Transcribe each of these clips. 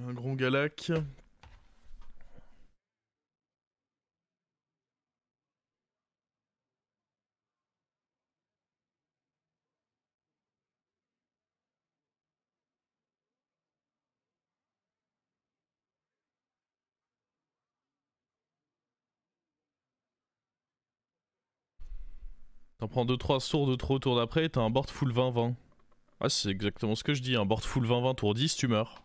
Un grand galac. T'en prends 2-3 tours de trop tour d'après et t'as un board full 20-20. Ah, c'est exactement ce que je dis, un board full 20-20 tour 10, tu meurs.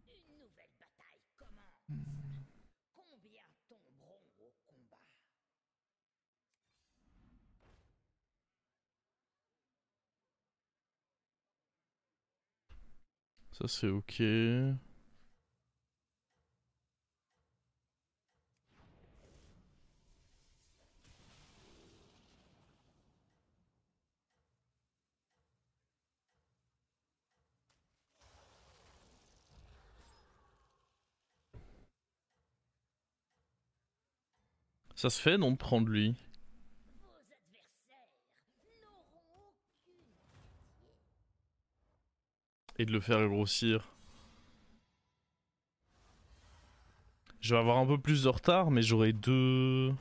Une nouvelle bataille commence. Combien tomberont au combat? Ça c'est ok. Ça se fait non de prendre lui. Vos adversaires n'auront aucune pitié. Et de le faire grossir. Je vais avoir un peu plus de retard, mais j'aurai deux...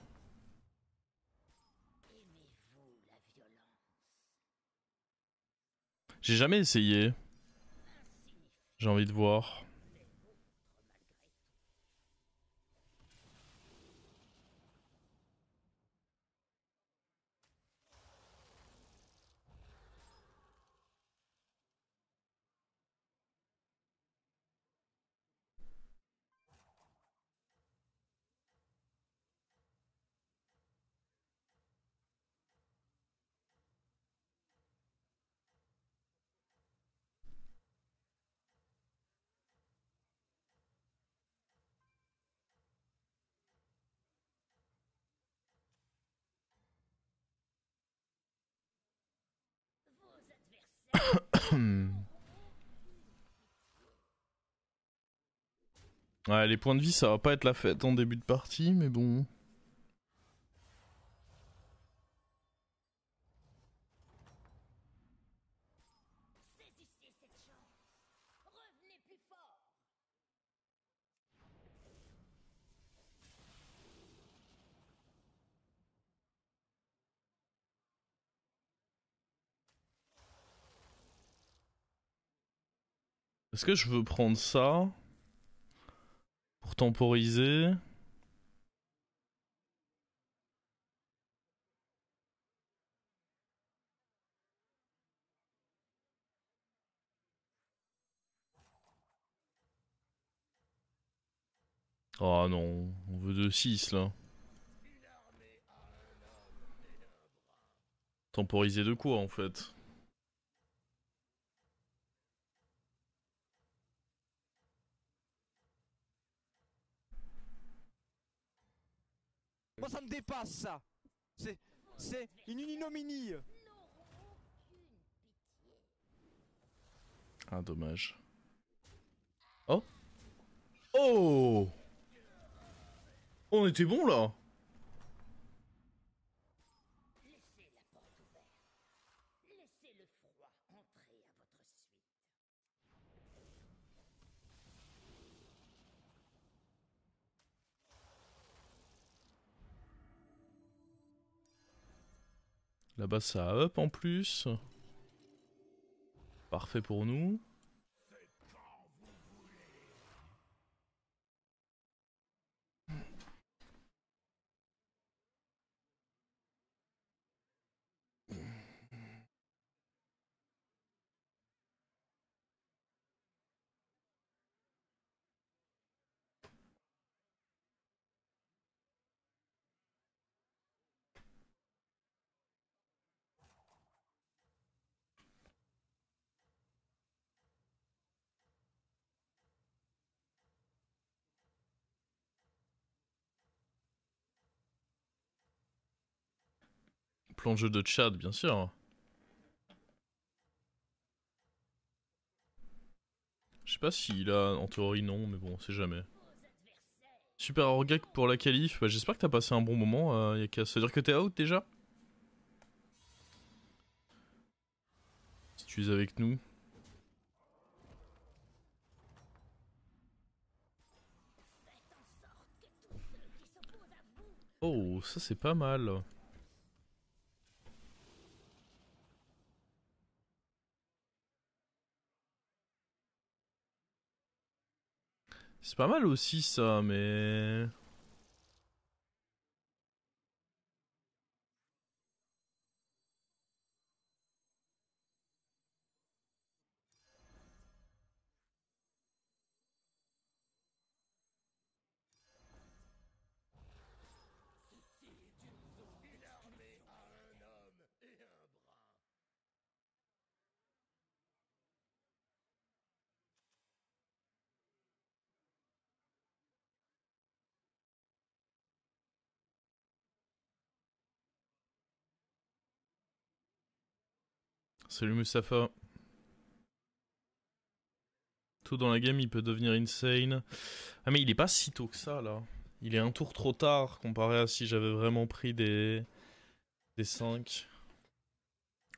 Aimez-vous la violence? J'ai jamais essayé. J'ai envie de voir. Les vôtres malgré tout. Vos adversaires n'auront Ouais, les points de vie, ça va pas être la fête en début de partie, mais bon. saisissez cette chance. Revenez plus fort. Est-ce que je veux prendre ça pour temporiser? Oh non, on veut 2-6 là. Temporiser de quoi en fait? Moi ça me dépasse ça. C'est une ignominie. N'auront aucune pitié. Ah dommage. Oh. Oh. On était bon là. Laissez la porte ouverte. Laissez le froid entrer à votre suite. Là-bas ça a up en plus. Parfait pour nous. Plan de jeu de Tchad, bien sûr. Je sais pas s'il a, en théorie non, mais bon, on sait jamais. Super Orgak pour la qualif, bah, j'espère que t'as passé un bon moment, Yaka. Ça veut dire que t'es out déjà? Si tu es avec nous. Oh, ça c'est pas mal. C'est pas mal aussi ça, mais... Salut Mustafa. Tout dans la game, il peut devenir insane. Ah mais il est pas si tôt que ça là. Il est un tour trop tard comparé à si j'avais vraiment pris des 5.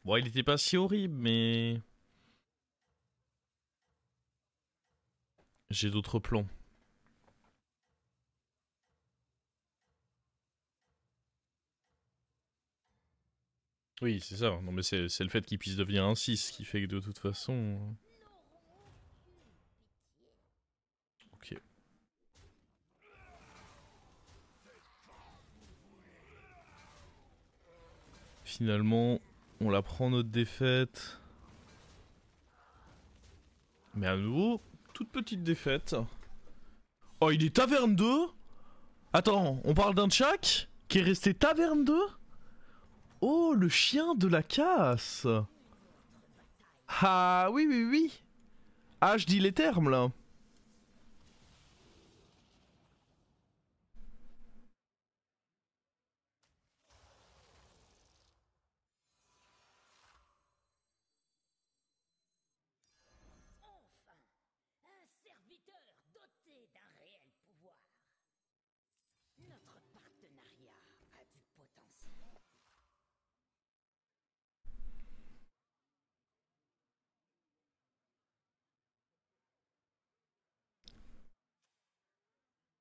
Bon, il était pas si horrible, mais... J'ai d'autres plans. Oui, c'est ça. Non mais c'est le fait qu'il puisse devenir un 6 qui fait que de toute façon... Ok. Finalement, on la prend notre défaite. Mais à nouveau, toute petite défaite. Oh, il est taverne 2. Attends, on parle d'un Tchak qui est resté taverne 2. Oh, le chien de la casse. Ah oui, oui, oui. Ah, je dis les termes là. Enfin, un serviteur doté d'un réel pouvoir. Notre partenariat a du potentiel.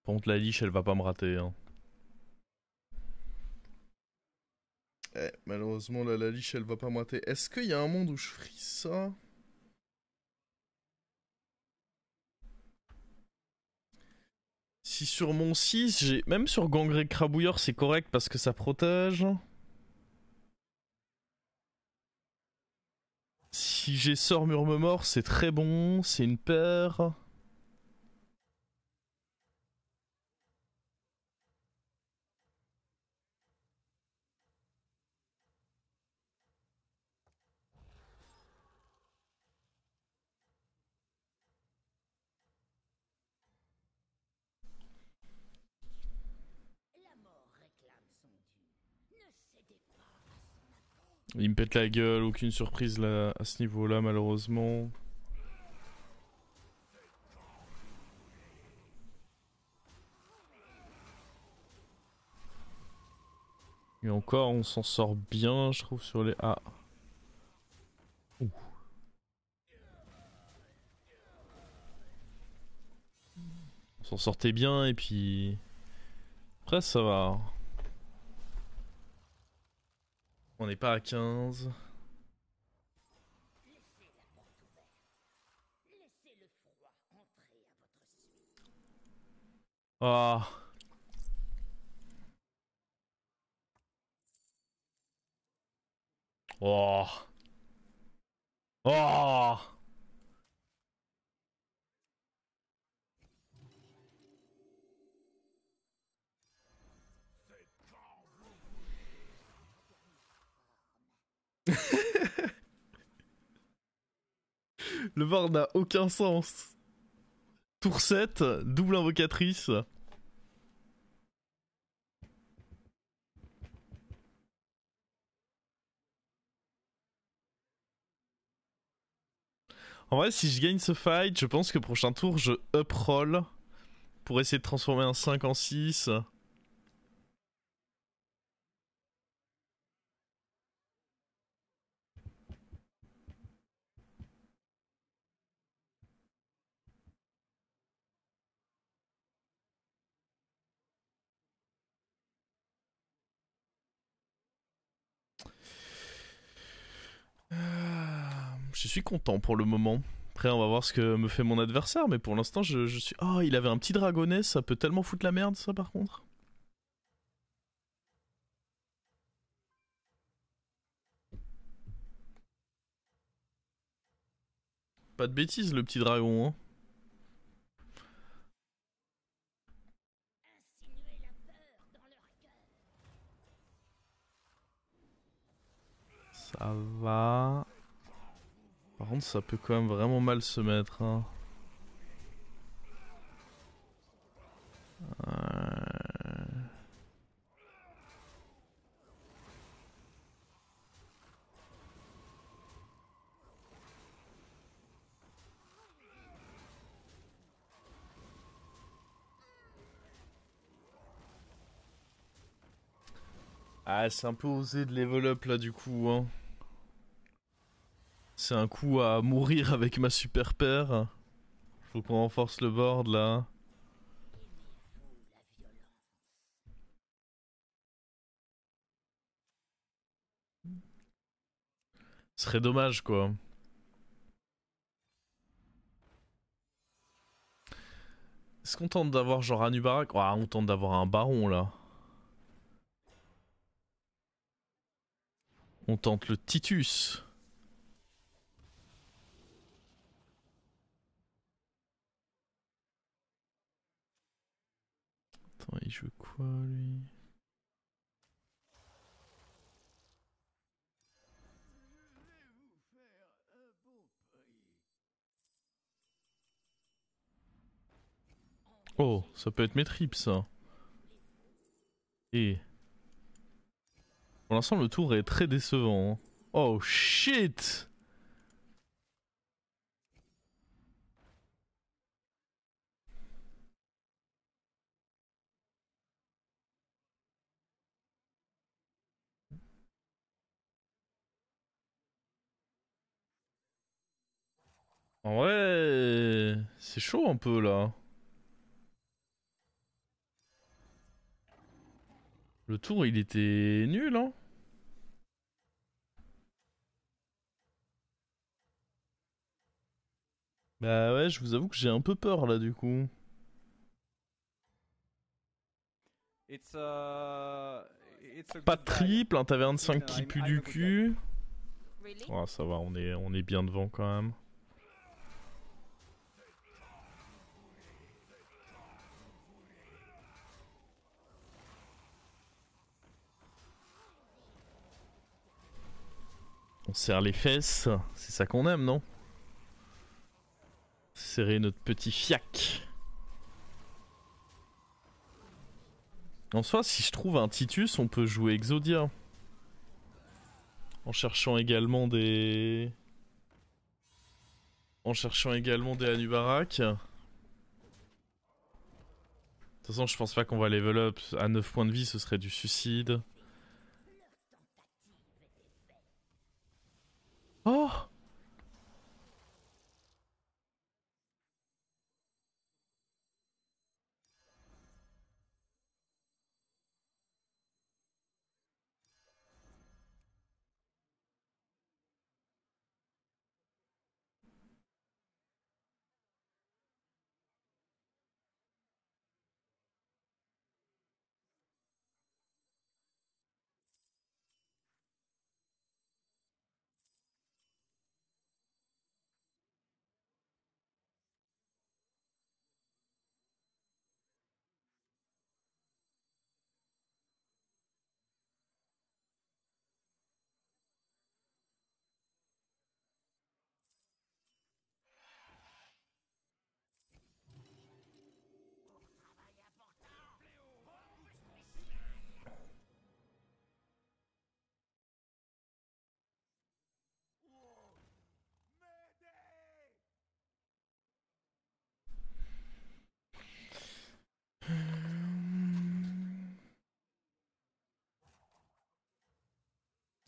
Par contre, la liche, elle va pas me rater. Hein. Malheureusement, la liche, elle va pas me rater. Est-ce qu'il y a un monde où je frise ça? Si sur mon 6, j'ai... Même sur Gangrel Crabouilleur, c'est correct parce que ça protège. Si j'ai Sort Murmure, c'est très bon. C'est une paire. La mort réclame son dû. Ne cédez pas à son appel. Il me pète la gueule, aucune surprise là, à ce niveau-là, malheureusement. Et encore, on s'en sort bien, je trouve, sur les... Ah. Ouh. On s'en sortait bien, et puis... Après, ça va. On n'est pas à 15. Laissez la porte ouverte. Laissez le froid entrer à votre suite. Ah. Oh. Oh. Le VAR n'a aucun sens. Tour 7, double invocatrice. En vrai, si je gagne ce fight, je pense que prochain tour, je up-roll pour essayer de transformer un 5 en 6. Je suis content pour le moment. Après, on va voir ce que me fait mon adversaire, mais pour l'instant, je suis... Oh, il avait un petit dragonnet, ça peut tellement foutre la merde, ça, par contre. Pas de bêtises, le petit dragon, hein. Insinuer la peur dans leur cœur. Ça va. Par contre, ça peut quand même vraiment mal se mettre, hein. Ah, c'est un peu osé de level up là du coup, hein. C'est un coup à mourir avec ma super paire. Faut qu'on renforce le board là. Aimez-vous la violence? Ce serait dommage quoi. Est-ce qu'on tente d'avoir genre un Nubarak? Ah, on tente d'avoir un baron là. On tente le Titus. Attends, il joue quoi lui? Oh, ça peut être mes trips ça. Et... Pour l'instant le tour est très décevant, hein. Oh shit! En vrai... C'est chaud un peu là. Le tour il était nul, hein. Bah ouais, je vous avoue que j'ai un peu peur là du coup. It's a Pas de good guy. triple, un taverne 5 Listen, qui pue I'm du a good guy. cul. Really? Oh, ça va, on est bien devant quand même. On serre les fesses, c'est ça qu'on aime, non? Serrer notre petit fiac. En soi, si je trouve un Titus, on peut jouer Exodia. En cherchant également des... En cherchant également des Anubarak. De toute façon, je pense pas qu'on va level up. À 9 points de vie, ce serait du suicide. Leur tentative était faite. Oh!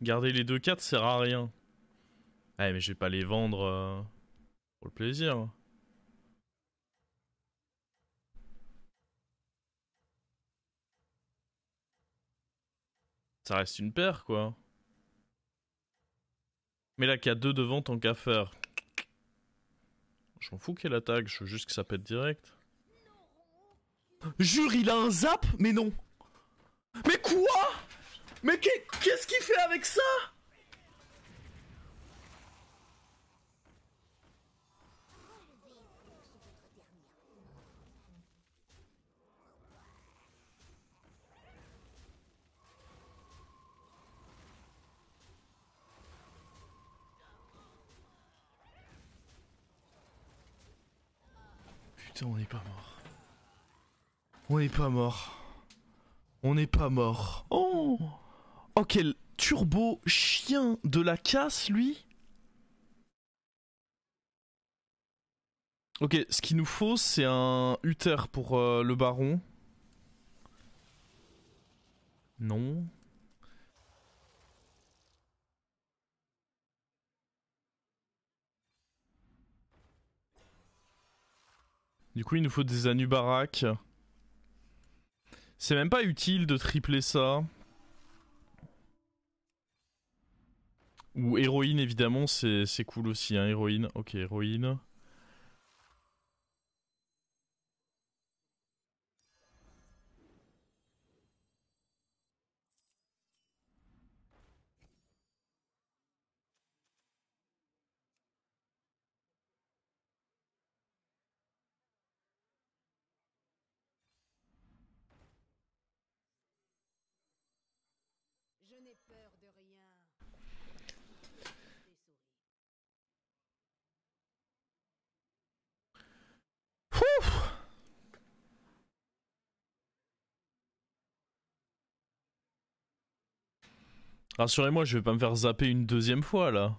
Garder les 2-4 sert à rien. Ouais, mais je vais pas les vendre pour le plaisir. Ça reste une paire, quoi. Mais là, qu'il y a 2 devant, tant qu'à faire. Je m'en fous qu'elle attaque, je veux juste que ça pète direct. Jure, il a un zap? Mais non. Mais quoi? Mais qu'est-ce qu'il fait avec ça? Putain, on n'est pas mort. On n'est pas mort. On n'est pas mort. Oh! Oh, quel turbo chien de la casse, lui. Ok, ce qu'il nous faut, c'est un Uther pour le baron. Non. Du coup, il nous faut des Anubarak. C'est même pas utile de tripler ça. Ou héroïne, évidemment, c'est cool aussi, hein, héroïne. Ok, héroïne. Je n'ai peur de rien. Des souris. Rassurez-moi, je vais pas me faire zapper une deuxième fois, là.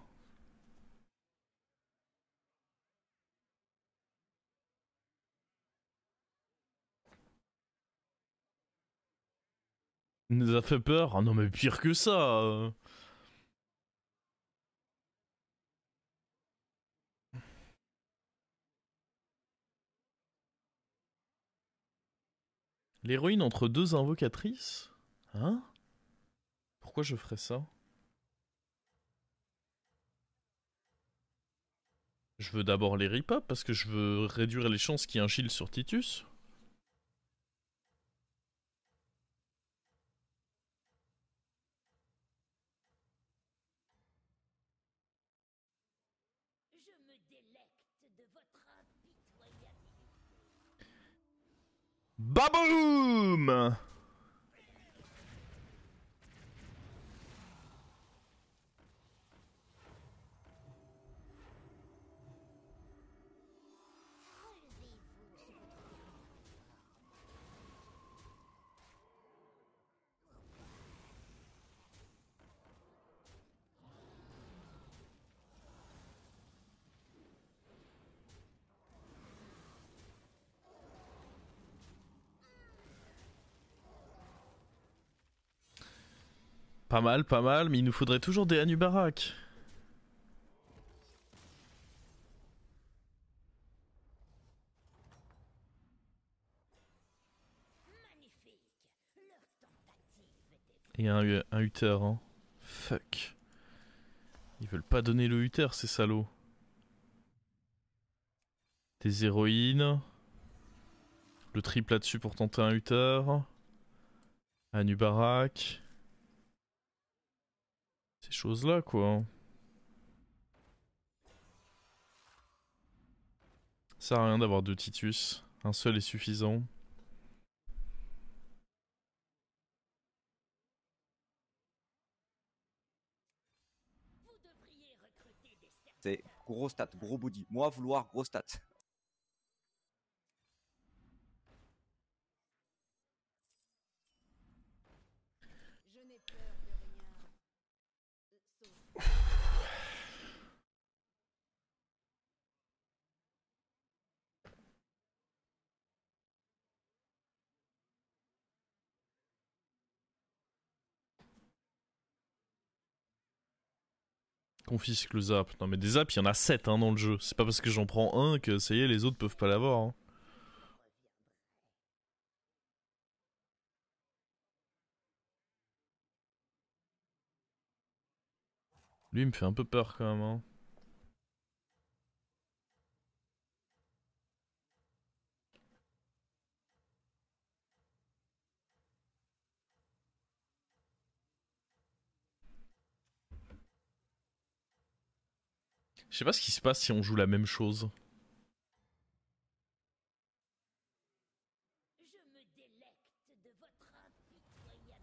Il nous a fait peur. Ah non, mais pire que ça. L'héroïne entre 2 invocatrices? Hein? Pourquoi je ferais ça? Je veux d'abord les rip-up parce que je veux réduire les chances qu'il y ait un shield sur Titus. Je me délecte de votre impitoyabilité. Baboum! Relevez-vous sur votre Pas mal, mais il nous faudrait toujours des Anubarak. magnifique. Leur tentative était Et un Uther, hein. Fuck. Ils veulent pas donner le Uther, ces salauds. Des héroïnes. Le triple là-dessus pour tenter un Uther. Anubarak. Ces choses-là, quoi. Ça sert à rien d'avoir 2 Titus. Un seul est suffisant. Vous devriez recruter des services. C'est gros stats, gros body. Moi, vouloir gros stats. Je n'ai peur de rien. Sauf Confisque le zap. Non mais des zaps, il y en a 7 hein, dans le jeu. C'est pas parce que j'en prends un que ça y est, les autres peuvent pas l'avoir. Hein. Lui, il me fait un peu peur quand même. Hein. Je sais pas ce qui se passe si on joue la même chose. Je me délecte de votre impitoyabilité.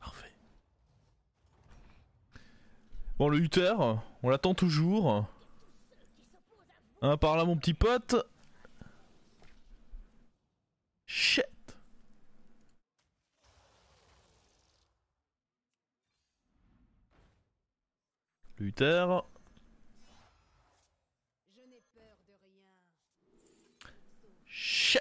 Parfait. Bon, le Uther, on l'attend toujours. Hein, par là, mon petit pote. Shit. Le Uther. Je n'ai peur de rien. Shit.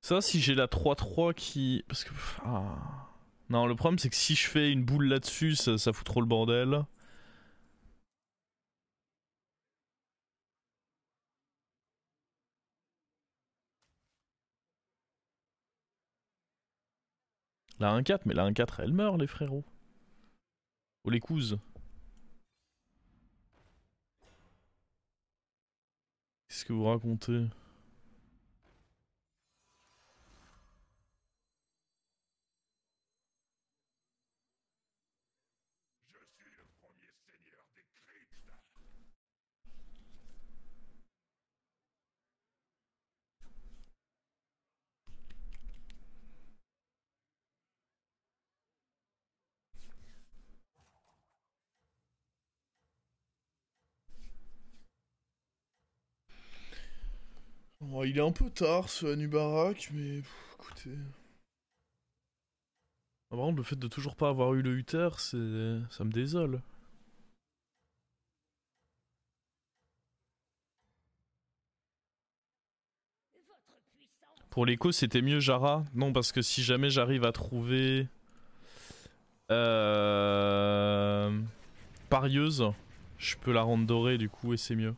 Ça, si j'ai la 3-3 qui... Parce que... Ah. Non, le problème, c'est que si je fais une boule là-dessus, ça fout trop le bordel. La 1-4, mais la 1-4, elle meurt, les frérots. Oh, les couses. Qu'est-ce que vous racontez? Oh, il est un peu tard, ce Hanubarak, mais... écoutez... Ah, par contre, le fait de toujours pas avoir eu le Uther, ça me désole. Votre puissance. Pour l'écho, c'était mieux Jara? Non, parce que si jamais j'arrive à trouver... Parieuse, je peux la rendre dorée du coup et c'est mieux.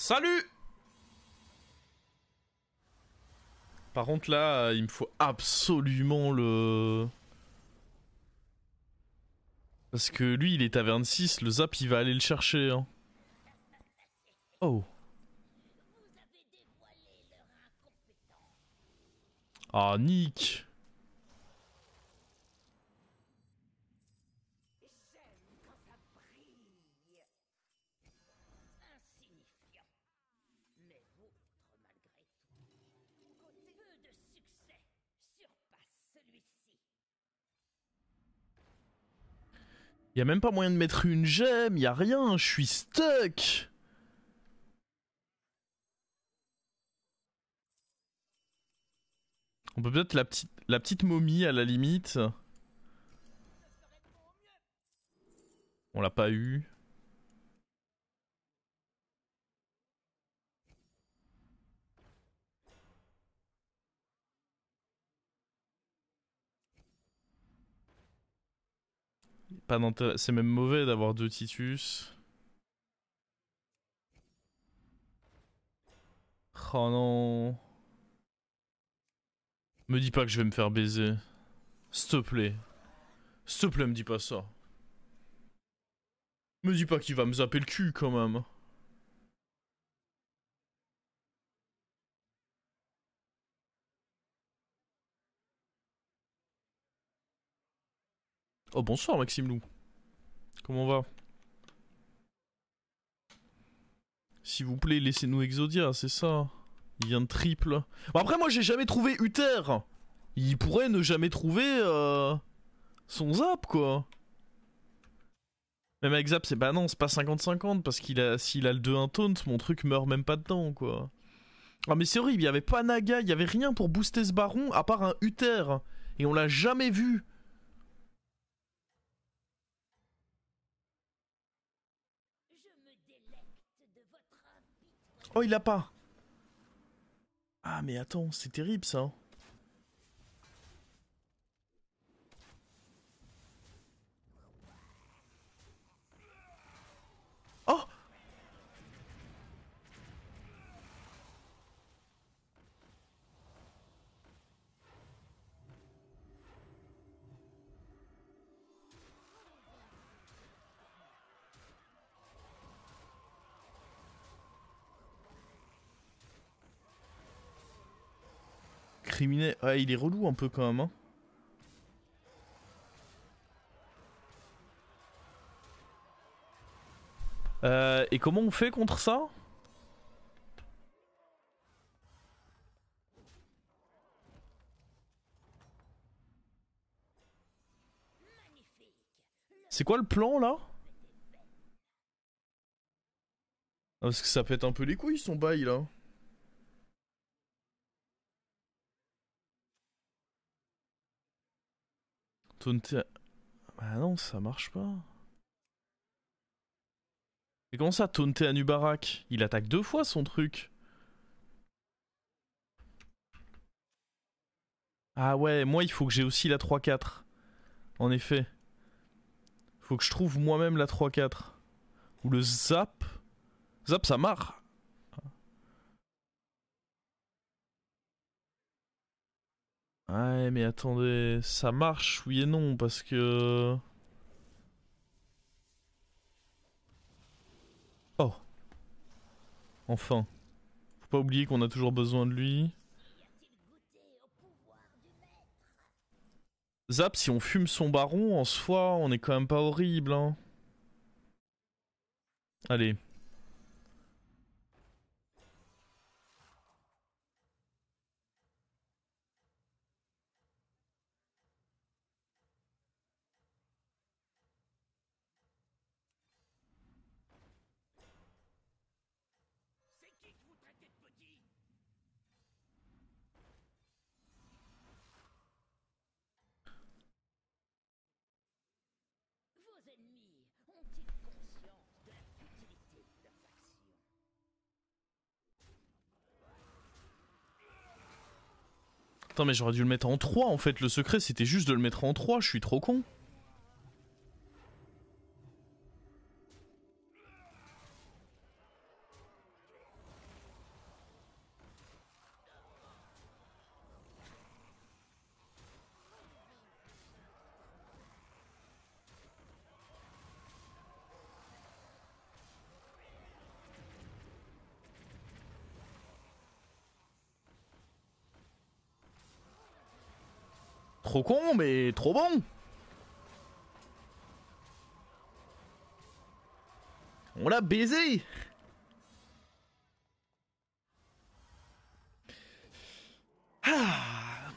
Salut! Par contre là, il me faut absolument le... Parce que lui, il est à 26, le zap, il va aller le chercher. Hein. Oh. Vous avez dévoilé leur incompétence. Ah, Nick. J'aime quand ça brille. Insignifiant. Mais vôtre, malgré tout. Côté peu de succès surpasse celui-ci. Y a même pas moyen de mettre une gemme, y a rien, je suis stuck. On peut peut-être la petite momie à la limite. On l'a pas eu. Pas d'intérêt. C'est même mauvais d'avoir 2 Titus. Oh non. Me dis pas que je vais me faire baiser. S'il te plaît. S'il te plaît, me dis pas ça. Me dis pas qu'il va me zapper le cul quand même. Oh bonsoir Maxime Lou. Comment on va? S'il vous plaît, laissez-nous Exodia, c'est ça. Il vient de triple. Bon après moi j'ai jamais trouvé Uther. Il pourrait ne jamais trouver son zap quoi. Même avec zap c'est bah non c'est pas 50-50 parce qu'il a s'il a le 2-1 taunt mon truc meurt même pas dedans quoi. Ah mais c'est horrible, il y avait pas Naga, il y avait rien pour booster ce baron à part un Uther. Et on l'a jamais vu. Oh il l'a pas. Ah mais attends, c'est terrible ça. Oh. Criminel. Ouais, il est relou un peu quand même. Hein. Et comment on fait contre ça? C'est quoi le plan là? Ah, parce que ça pète un peu les couilles son bail là. Taunter... Ah non, ça marche pas. Et comment ça, taunter Anubarak? Il attaque 2 fois son truc. Ah ouais, moi il faut que j'ai aussi la 3-4. En effet. Faut que je trouve moi-même la 3-4. Ou le zap. Zap ça marche. Ouais mais attendez, ça marche oui et non parce que... Oh. Enfin. Faut pas oublier qu'on a toujours besoin de lui. Zap, si on fume son baron, en soi, on est quand même pas horrible, hein. Allez. Attends mais j'aurais dû le mettre en 3 en fait, le secret c'était juste de le mettre en 3, je suis trop con. Trop con mais trop bon. On l'a baisé. Ah.